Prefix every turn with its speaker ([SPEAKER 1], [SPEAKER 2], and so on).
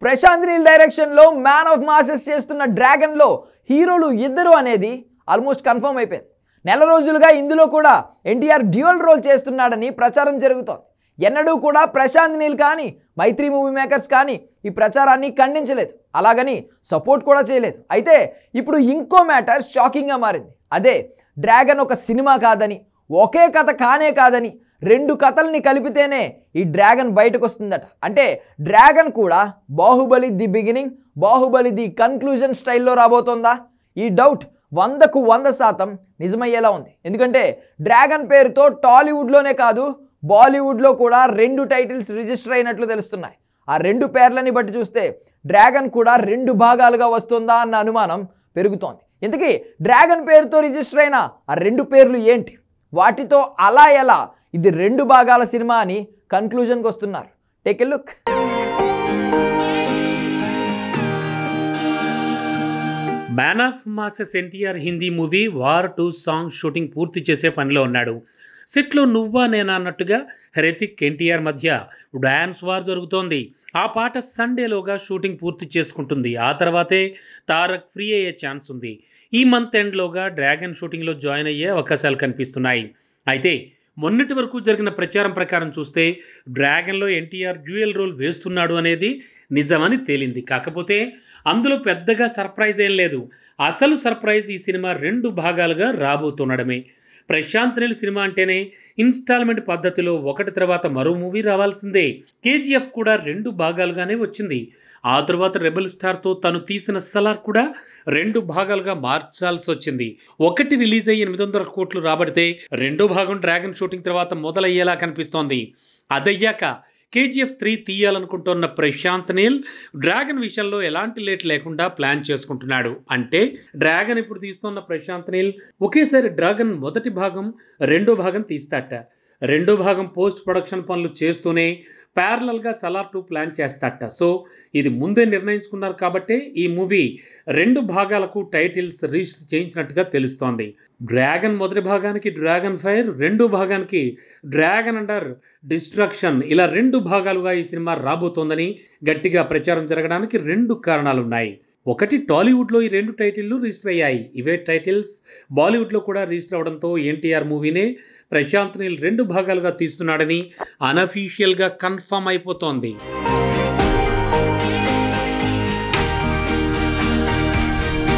[SPEAKER 1] ప్రశాంత్ నీల్ డైరెక్షన్లో man of masses చేస్తున్న డ్రాగన్లో హీరోలు ఇద్దరు అనేది ఆల్మోస్ట్ కన్ఫర్మ్ అయిపోయింది. నెల రోజులుగా ఇందులో కూడా ఎన్టీఆర్ డ్యూయల్ రోల్ చేస్తున్నాడని ప్రచారం జరుగుతోంది. ఎన్నడూ కూడా ప్రశాంత్ నీల్ కానీ మైత్రి మూవీ మేకర్స్ కానీ ఈ ప్రచారాన్ని ఖండించలేదు, అలాగని సపోర్ట్ కూడా చేయలేదు. అయితే ఇప్పుడు ఇంకో మ్యాటర్ షాకింగ్గా మారింది. అదే డ్రాగన్ ఒక సినిమా కాదని, ఒకే కథ కానే కాదని, రెండు కథల్ని కలిపితేనే ఈ డ్రాగన్ బయటకు వస్తుందట. అంటే డ్రాగన్ కూడా Baahubali the beginning, Baahubali the conclusion స్టైల్లో రాబోతోందా? ఈ డౌట్ 100కు 100% నిజమయ్యేలా ఉంది. ఎందుకంటే డ్రాగన్ పేరుతో టాలీవుడ్లోనే కాదు బాలీవుడ్లో కూడా 2 టైటిల్స్ రిజిస్టర్ అయినట్లు తెలుస్తున్నాయి. ఆ 2 పేర్లని బట్టి చూస్తే డ్రాగన్ కూడా 2 భాగాలుగా వస్తుందా అన్న అనుమానం పెరుగుతోంది. ఇంతకీ డ్రాగన్ పేరుతో రిజిస్టర్ అయిన ఆ 2 పేర్లు ఏంటి? వాటితో అలా ఎలా ఇది 2 భాగాల సినిమా అని కన్క్లూజన్కి వస్తున్నారు. Take a look.
[SPEAKER 2] Man of masses NTR Hindi movie war 2 song shooting పూర్తి చేసే పనిలో ఉన్నాడు. సెట్లో నువ్వా నేనా అన్నట్టుగా హృతిక్ ఎన్టీఆర్ మధ్య డాన్స్ వార్ జరుగుతోంది. ఆ పాట సండేలోగా షూటింగ్ పూర్తి చేసుకుంటుంది. ఆ తర్వాతే తారక్ ఫ్రీ అయ్యే ఛాన్స్ ఉంది. ఈ మంత్ ఎండ్లోగా డ్రాగన్ షూటింగ్లో జాయిన్ అయ్యే అవకాశాలు కనిపిస్తున్నాయి. అయితే మొన్నటి వరకు జరిగిన ప్రచారం ప్రకారం చూస్తే డ్రాగన్లో ఎన్టీఆర్ డ్యూయల్ రోల్ వేస్తున్నాడు అనేది నిజమని తేలింది. కాకపోతే అందులో పెద్దగా సర్ప్రైజ్ ఏం లేదు. అసలు సర్ప్రైజ్ ఈ సినిమా 2 భాగాలుగా రాబోతుండడమే. ప్రశాంత్ నీల్ సినిమా అంటేనే ఇన్స్టాల్మెంట్ పద్ధతిలో ఒకటి తర్వాత మరో మూవీ రావాల్సిందే. కేజీఎఫ్ కూడా 2 భాగాలుగానే వచ్చింది. ఆ తర్వాత రెబల్ స్టార్తో తను తీసిన సలార్ కూడా 2 భాగాలుగా మార్చాల్సి వచ్చింది. ఒకటి రిలీజ్ అయ్యి 800 కోట్లు రాబడితే రెండో భాగం డ్రాగన్ షూటింగ్ తర్వాత మొదలయ్యేలా కనిపిస్తోంది. అదయ్యాక కేజీఎఫ్ 3 తీయాలనుకుంటున్న ప్రశాంత్ నీల్ డ్రాగన్ విషయంలో ఎలాంటి లేట్ లేకుండా ప్లాన్ చేసుకుంటున్నాడు. అంటే డ్రాగన్ ఇప్పుడు తీస్తున్న ప్రశాంత్ నీల్ ఒకేసారి డ్రాగన్ మొదటి భాగం రెండో భాగం తీస్తాట. రెండో భాగం పోస్ట్ ప్రొడక్షన్ పనులు చేస్తూనే ప్యారలల్గా సలార్ 2 ప్లాన్ చేస్తాట. సో ఇది ముందే నిర్ణయించుకున్నారు కాబట్టే ఈ మూవీ 2 భాగాలకు టైటిల్స్ రిజిస్టర్ చేయించినట్టుగా తెలుస్తోంది. డ్రాగన్ మొదటి భాగానికి డ్రాగన్ ఫైర్, రెండో భాగానికి డ్రాగన్ అండర్ డిస్ట్రక్షన్, ఇలా 2 భాగాలుగా ఈ సినిమా రాబోతోందని గట్టిగా ప్రచారం జరగడానికి 2 కారణాలున్నాయి. ఒకటి, టాలీవుడ్లో ఈ 2 టైటిల్లు రిజిస్టర్ అయ్యాయి. ఇవే టైటిల్స్ బాలీవుడ్లో కూడా రిజిస్టర్ అవడంతో ఎన్టీఆర్ మూవీనే ప్రశాంత్ నీల్ 2 భాగాలుగా తీస్తున్నాడని అనఫీషియల్గా కన్ఫర్మ్ అయిపోతోంది.